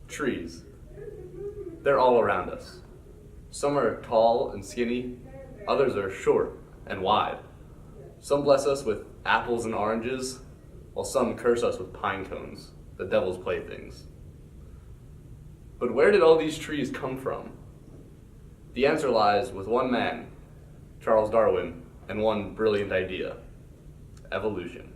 Trees. They're all around us. Some are tall and skinny, others are short and wide. Some bless us with apples and oranges, while some curse us with pine cones, the devil's playthings. But where did all these trees come from? The answer lies with one man, Charles Darwin, and one brilliant idea: evolution.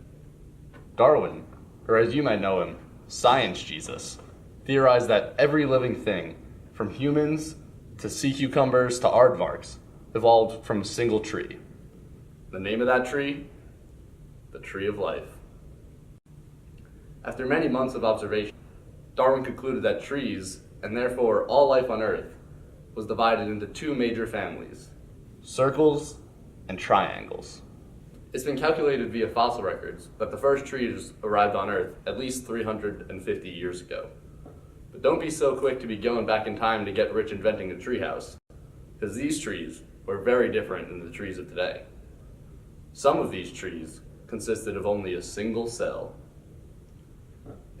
Darwin, or as you might know him, Science Jesus, theorized that every living thing, from humans to sea cucumbers to aardvarks, evolved from a single tree. The name of that tree? The tree of life. After many months of observation, Darwin concluded that trees, and therefore all life on Earth, was divided into two major families: circles and triangles. It's been calculated via fossil records that the first trees arrived on Earth at least 350 years ago. But don't be so quick to be going back in time to get rich inventing a treehouse, because these trees were very different than the trees of today. Some of these trees consisted of only a single cell.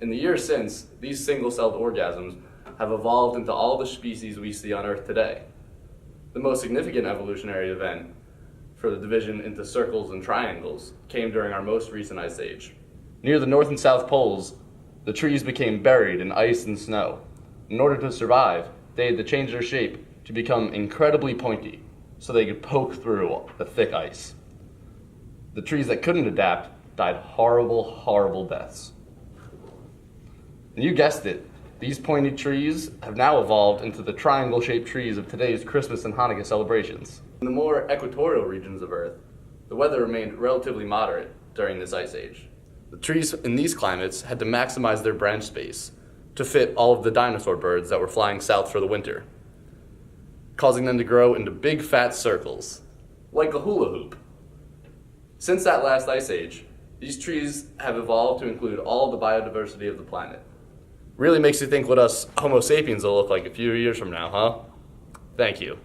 In the years since, these single-celled organisms have evolved into all the species we see on Earth today. The most significant evolutionary event for the division into circles and triangles came during our most recent ice age. Near the North and South poles, the trees became buried in ice and snow. In order to survive, they had to change their shape to become incredibly pointy so they could poke through the thick ice. The trees that couldn't adapt died horrible, horrible deaths. And you guessed it, these pointy trees have now evolved into the triangle-shaped trees of today's Christmas and Hanukkah celebrations. In the more equatorial regions of Earth, the weather remained relatively moderate during this ice age. The trees in these climates had to maximize their branch space to fit all of the dinosaur birds that were flying south for the winter, causing them to grow into big fat circles, like a hula hoop. Since that last ice age, these trees have evolved to include all the biodiversity of the planet. Really makes you think what us Homo sapiens will look like a few years from now, huh? Thank you.